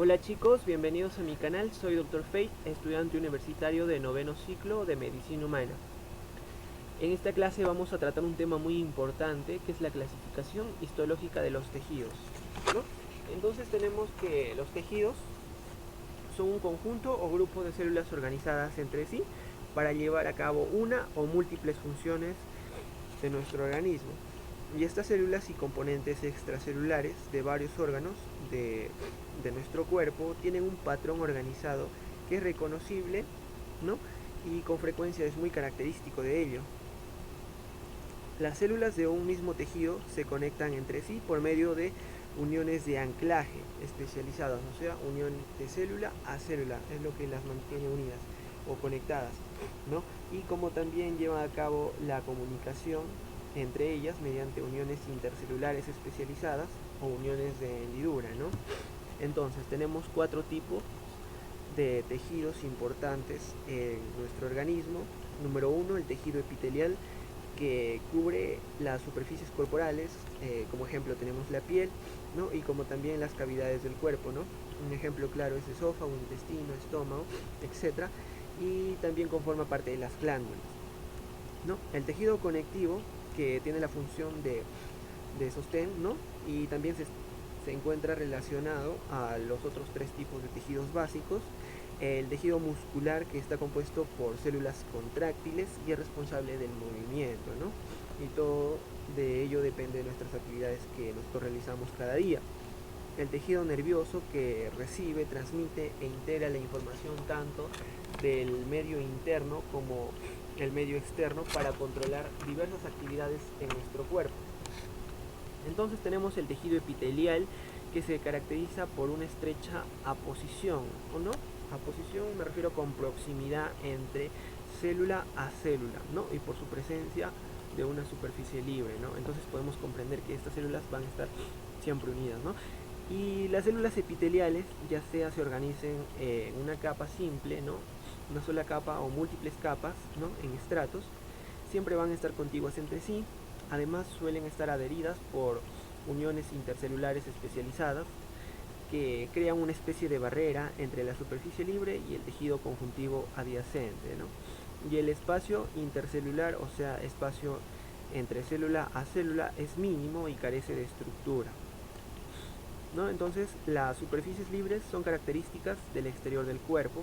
Hola chicos, bienvenidos a mi canal, soy Dr. Fate, estudiante universitario de noveno ciclo de Medicina Humana. En esta clase vamos a tratar un tema muy importante que es la clasificación histológica de los tejidos, ¿no? Entonces tenemos que los tejidos son un conjunto o grupo de células organizadas entre sí para llevar a cabo una o múltiples funciones de nuestro organismo. Y estas células y componentes extracelulares de varios órganos de nuestro cuerpo tienen un patrón organizado que es reconocible, ¿no? Y con frecuencia es muy característico de ello. Las células de un mismo tejido se conectan entre sí por medio de uniones de anclaje especializadas, o sea, unión de célula a célula, es lo que las mantiene unidas o conectadas, ¿no? Y como también lleva a cabo la comunicación entre ellas mediante uniones intercelulares especializadas o uniones de hendidura, ¿no? Entonces tenemos cuatro tipos de tejidos importantes en nuestro organismo. Número uno, el tejido epitelial, que cubre las superficies corporales, como ejemplo tenemos la piel, ¿no? Y como también las cavidades del cuerpo, ¿no? Un ejemplo claro es esófago, intestino, estómago, etc. Y también conforma parte de las glándulas, ¿no? El tejido conectivo, que tiene la función de sostén, ¿no? Y también se encuentra relacionado a los otros tres tipos de tejidos básicos. El tejido muscular, que está compuesto por células contráctiles y es responsable del movimiento, ¿no? Y todo de ello depende de nuestras actividades que nosotros realizamos cada día. El tejido nervioso, que recibe, transmite e integra la información tanto del medio interno como el medio externo para controlar diversas actividades en nuestro cuerpo. Entonces tenemos el tejido epitelial, que se caracteriza por una estrecha aposición, ¿o no? Aposición me refiero con proximidad entre célula a célula, ¿no? Y por su presencia de una superficie libre, ¿no? Entonces podemos comprender que estas células van a estar siempre unidas, ¿no? Y las células epiteliales, ya sea se organicen en una capa simple, ¿no? Una sola capa o múltiples capas, ¿no? En estratos, siempre van a estar contiguas entre sí. Además suelen estar adheridas por uniones intercelulares especializadas que crean una especie de barrera entre la superficie libre y el tejido conjuntivo adyacente, ¿no? Y el espacio intercelular, o sea, espacio entre célula a célula, es mínimo y carece de estructura, ¿no? Entonces, las superficies libres son características del exterior del cuerpo,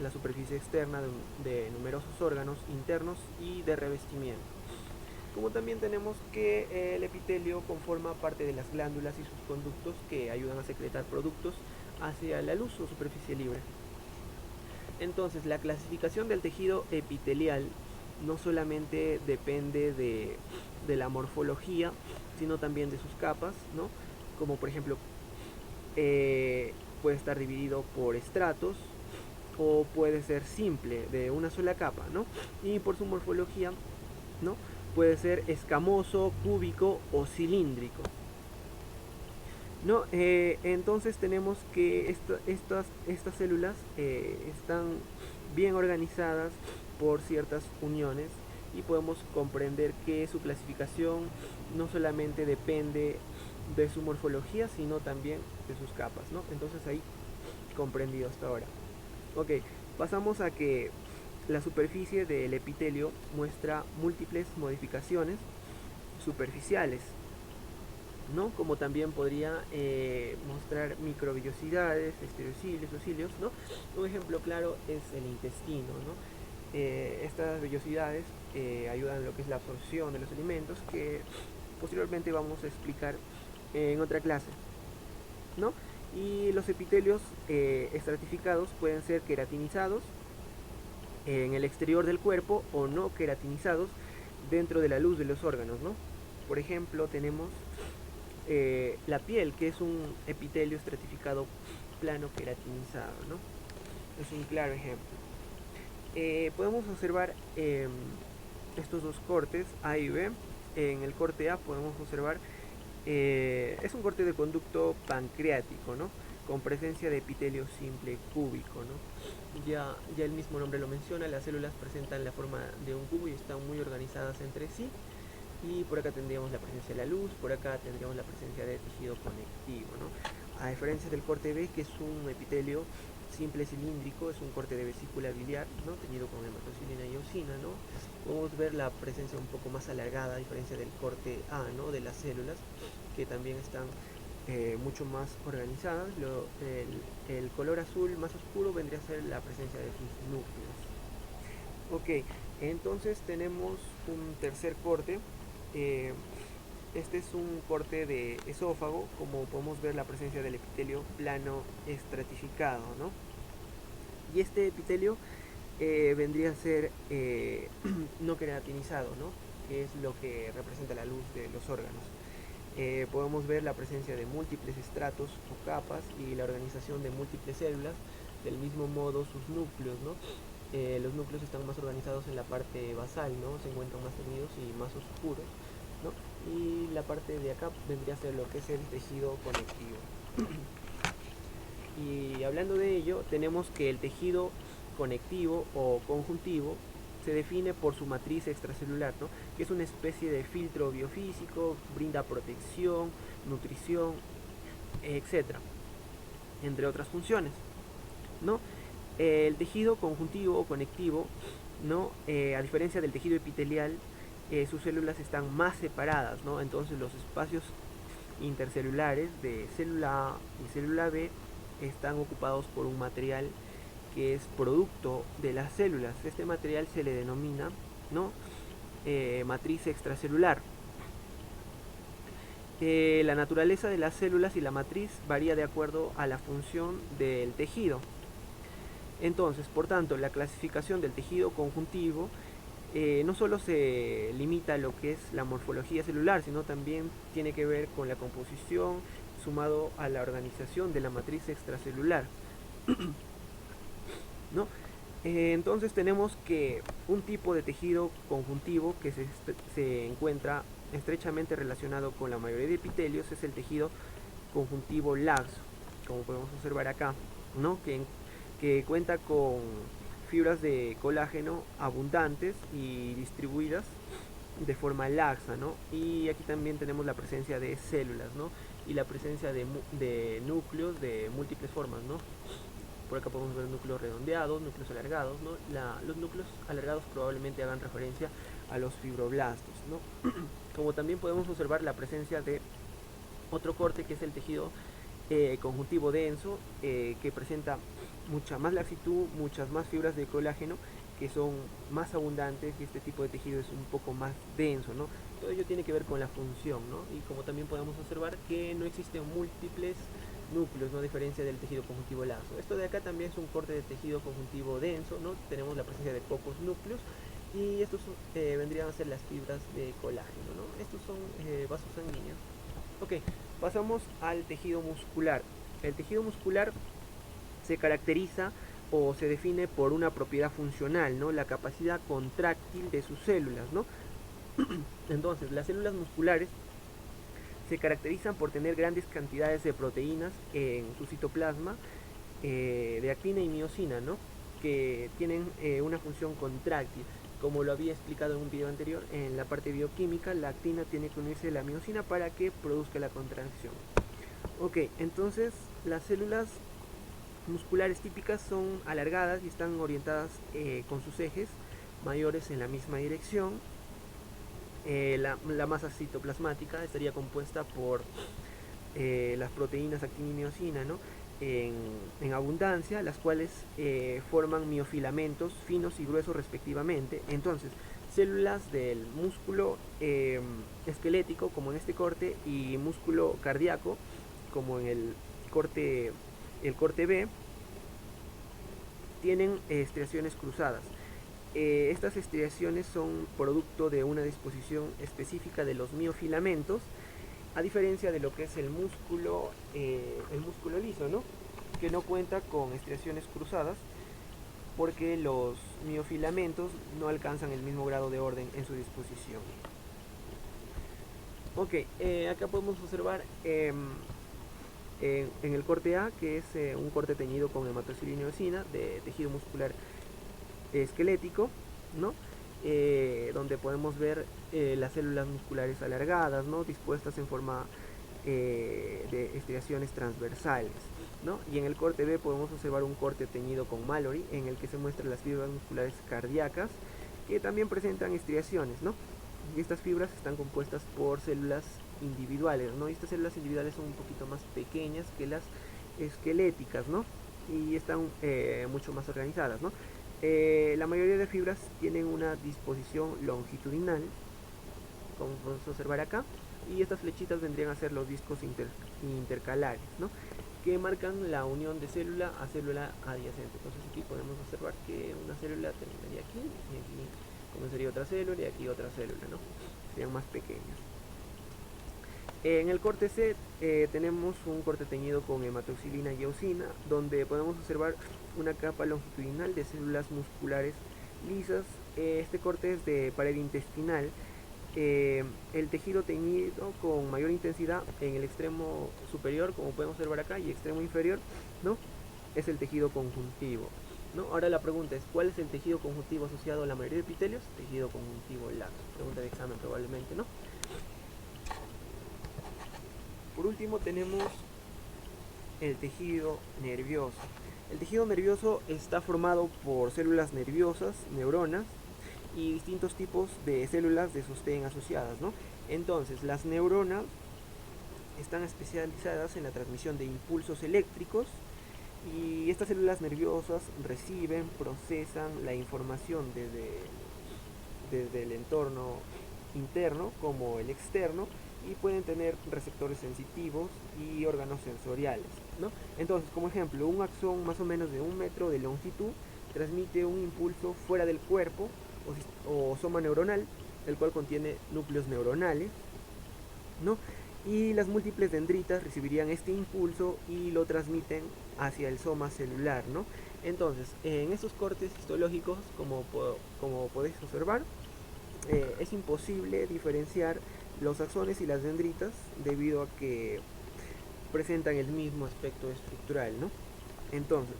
la superficie externa de numerosos órganos internos y de revestimiento. Como también tenemos que el epitelio conforma parte de las glándulas y sus conductos que ayudan a secretar productos hacia la luz o superficie libre. Entonces, la clasificación del tejido epitelial no solamente depende de la morfología, sino también de sus capas, ¿no? Como por ejemplo, puede estar dividido por estratos o puede ser simple, de una sola capa, ¿no? Y por su morfología, ¿no? Puede ser escamoso, cúbico o cilíndrico, ¿no? Entonces tenemos que estas células están bien organizadas por ciertas uniones y podemos comprender que su clasificación no solamente depende de su morfología, sino también de sus capas, ¿no? Entonces ahí comprendido hasta ahora. Ok, pasamos a que la superficie del epitelio muestra múltiples modificaciones superficiales, ¿no? Como también podría mostrar microvellosidades, estereocilios o cilios, ¿no? Un ejemplo claro es el intestino, ¿no? Estas vellosidades ayudan en lo que es la absorción de los alimentos, que posteriormente vamos a explicar en otra clase, ¿no? Y los epitelios estratificados pueden ser queratinizados en el exterior del cuerpo o no queratinizados dentro de la luz de los órganos, ¿no? Por ejemplo, tenemos la piel, que es un epitelio estratificado plano queratinizado, ¿no? Es un claro ejemplo. Podemos observar estos dos cortes A y B. En el corte A podemos observar, es un corte de conducto pancreático, ¿no? Con presencia de epitelio simple cúbico, ¿no? Ya el mismo nombre lo menciona, las células presentan la forma de un cubo y están muy organizadas entre sí. Y por acá tendríamos la presencia de la luz, por acá tendríamos la presencia de tejido conectivo, ¿no? a diferencia del corte B, que es un epitelio simple cilíndrico, es un corte de vesícula biliar, ¿no? Teñido con hematoxilina y eosina, ¿no? Podemos ver la presencia un poco más alargada, a diferencia del corte A, ¿no? De las células, que también están mucho más organizadas. El color azul más oscuro vendría a ser la presencia de sus núcleos. Ok, entonces tenemos un tercer corte. Este es un corte de esófago, como podemos ver la presencia del epitelio plano estratificado, ¿no? Y este epitelio vendría a ser no queratinizado, ¿no? Que es lo que representa la luz de los órganos. Podemos ver la presencia de múltiples estratos o capas y la organización de múltiples células, del mismo modo sus núcleos, ¿no? Los núcleos están más organizados en la parte basal, ¿no? Se encuentran más teñidos y más oscuros, ¿no? Y la parte de acá vendría a ser lo que es el tejido conectivo. Y hablando de ello, tenemos que el tejido conectivo o conjuntivo se define por su matriz extracelular, ¿no? Que es una especie de filtro biofísico, brinda protección, nutrición, etcétera, entre otras funciones, ¿no? El tejido conjuntivo o conectivo, ¿no? A diferencia del tejido epitelial, sus células están más separadas, ¿no? Entonces los espacios intercelulares de célula A y célula B están ocupados por un material que es producto de las células. Este material se le denomina, ¿no? Matriz extracelular. La naturaleza de las células y la matriz varía de acuerdo a la función del tejido. Entonces, por tanto, la clasificación del tejido conjuntivo no solo se limita a lo que es la morfología celular, sino también tiene que ver con la composición, sumado a la organización de la matriz extracelular. ¿No? Entonces tenemos que un tipo de tejido conjuntivo que se encuentra estrechamente relacionado con la mayoría de epitelios es el tejido conjuntivo laxo, como podemos observar acá, ¿no? Que cuenta con fibras de colágeno abundantes y distribuidas de forma laxa, ¿no? Y aquí también tenemos la presencia de células, ¿no? Y la presencia de núcleos de múltiples formas, ¿no? Por acá podemos ver núcleos redondeados, núcleos alargados, ¿no? Los núcleos alargados probablemente hagan referencia a los fibroblastos, ¿no? Como también podemos observar la presencia de otro corte que es el tejido conjuntivo denso, que presenta mucha más laxitud, muchas más fibras de colágeno que son más abundantes, y este tipo de tejido es un poco más denso, ¿no? Todo ello tiene que ver con la función, ¿no? Y como también podemos observar que no existen múltiples núcleos, ¿no? A diferencia del tejido conjuntivo laxo. Esto de acá también es un corte de tejido conjuntivo denso, ¿no? Tenemos la presencia de pocos núcleos y estos vendrían a ser las fibras de colágeno, ¿no? Estos son vasos sanguíneos. Ok, pasamos al tejido muscular. El tejido muscular se caracteriza o se define por una propiedad funcional, ¿no? La capacidad contráctil de sus células, ¿no? Entonces, las células musculares se caracterizan por tener grandes cantidades de proteínas en su citoplasma, de actina y miosina, ¿no? Que tienen una función contráctil. Como lo había explicado en un video anterior, en la parte bioquímica, la actina tiene que unirse a la miosina para que produzca la contracción. Ok, entonces las células musculares típicas son alargadas y están orientadas con sus ejes mayores en la misma dirección. La masa citoplasmática estaría compuesta por las proteínas actina y miosina, ¿no? en abundancia, las cuales forman miofilamentos finos y gruesos respectivamente. Entonces, células del músculo esquelético, como en este corte, y músculo cardíaco, como en el corte B, tienen estriaciones cruzadas. Estas estriaciones son producto de una disposición específica de los miofilamentos, a diferencia de lo que es el músculo liso, ¿no? Que no cuenta con estriaciones cruzadas porque los miofilamentos no alcanzan el mismo grado de orden en su disposición. Ok, acá podemos observar en el corte A, que es un corte teñido con hematoxilina y eosina de tejido muscular esquelético, ¿no? Donde podemos ver las células musculares alargadas, ¿no? Dispuestas en forma de estriaciones transversales, ¿no? Y en el corte B podemos observar un corte teñido con Mallory, en el que se muestran las fibras musculares cardíacas, que también presentan estriaciones, ¿no? Y estas fibras están compuestas por células individuales, ¿no? Y estas células individuales son un poquito más pequeñas que las esqueléticas, ¿no? Y están mucho más organizadas, ¿no? La mayoría de fibras tienen una disposición longitudinal, como podemos observar acá, y estas flechitas vendrían a ser los discos intercalares, ¿no? Que marcan la unión de célula a célula adyacente. Entonces aquí podemos observar que una célula terminaría aquí, y aquí comenzaría otra célula, y aquí otra célula, ¿no? Serían más pequeñas. En el corte C tenemos un corte teñido con hematoxilina y eosina, donde podemos observar una capa longitudinal de células musculares lisas. Este corte es de pared intestinal. El tejido teñido con mayor intensidad en el extremo superior, como podemos observar acá, y extremo inferior, ¿no? Es el tejido conjuntivo, ¿no? Ahora la pregunta es, ¿cuál es el tejido conjuntivo asociado a la mayoría de epitelios? Tejido conjuntivo laxo. Pregunta de examen probablemente, ¿no? Por último tenemos el tejido nervioso. El tejido nervioso está formado por células nerviosas, neuronas, y distintos tipos de células de sostén asociadas, ¿no? Entonces, las neuronas están especializadas en la transmisión de impulsos eléctricos, y estas células nerviosas reciben, procesan la información desde el entorno interno como el externo, y pueden tener receptores sensitivos y órganos sensoriales, ¿no? Entonces, como ejemplo, un axón más o menos de 1 metro de longitud transmite un impulso fuera del cuerpo o soma neuronal, el cual contiene núcleos neuronales, ¿no? Y las múltiples dendritas recibirían este impulso y lo transmiten hacia el soma celular, ¿no? Entonces, en estos cortes histológicos, como podéis observar, es imposible diferenciar los axones y las dendritas debido a que presentan el mismo aspecto estructural, ¿no? Entonces,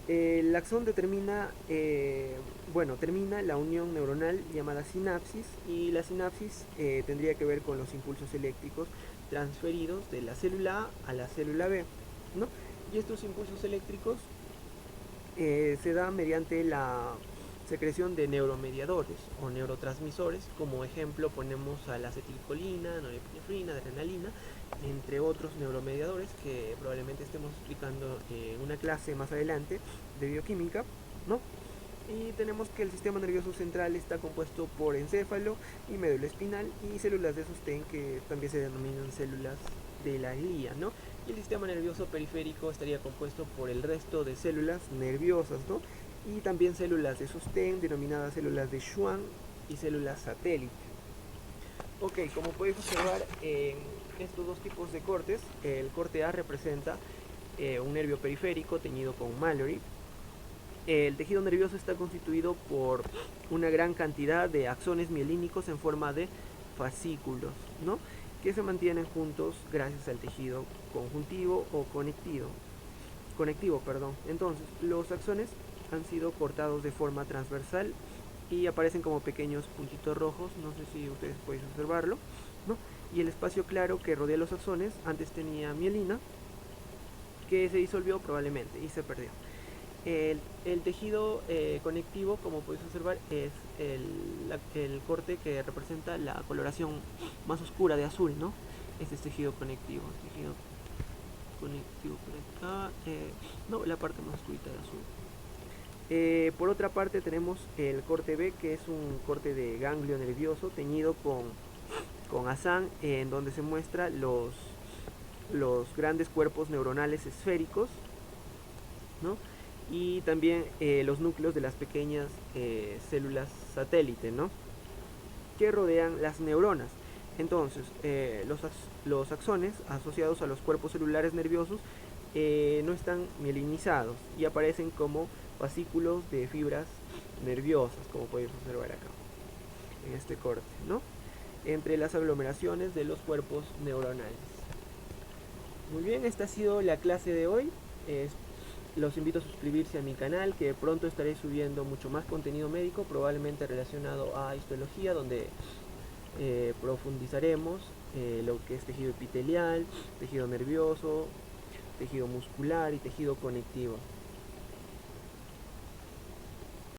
el axón termina la unión neuronal llamada sinapsis, y la sinapsis tendría que ver con los impulsos eléctricos transferidos de la célula A a la célula B, ¿no? Y estos impulsos eléctricos se dan mediante la secreción de neuromediadores o neurotransmisores. Como ejemplo ponemos a la acetilcolina, norepinefrina, adrenalina, entre otros neuromediadores que probablemente estemos explicando en una clase más adelante de bioquímica, ¿no? Y tenemos que el sistema nervioso central está compuesto por encéfalo y médula espinal y células de sostén que también se denominan células de la glía, ¿no? Y el sistema nervioso periférico estaría compuesto por el resto de células nerviosas, ¿no? Y también células de sostén denominadas células de Schwann y células satélite. Ok, como podéis observar en estos dos tipos de cortes, el corte A representa un nervio periférico teñido con Mallory. El tejido nervioso está constituido por una gran cantidad de axones mielínicos en forma de fascículos, ¿no? Que se mantienen juntos gracias al tejido conjuntivo o conectivo. Entonces, los axones han sido cortados de forma transversal y aparecen como pequeños puntitos rojos, no sé si ustedes pueden observarlo, ¿no? Y el espacio claro que rodea los axones antes tenía mielina, que se disolvió probablemente y se perdió. El tejido conectivo, como podéis observar, es el corte que representa la coloración más oscura de azul, ¿no? Este es tejido conectivo. Tejido conectivo por acá, no, la parte más oscurita de azul. Por otra parte tenemos el corte B, que es un corte de ganglio nervioso teñido con azán, en donde se muestra los grandes cuerpos neuronales esféricos, ¿no? Y también los núcleos de las pequeñas células satélite, ¿no? Que rodean las neuronas. Entonces, los axones asociados a los cuerpos celulares nerviosos no están mielinizados y aparecen como fascículos de fibras nerviosas, como podéis observar acá en este corte, ¿no? Entre las aglomeraciones de los cuerpos neuronales. Muy bien, esta ha sido la clase de hoy. Los invito a suscribirse a mi canal, que pronto estaré subiendo mucho más contenido médico, probablemente relacionado a histología, donde profundizaremos lo que es tejido epitelial, tejido nervioso, tejido muscular y tejido conectivo.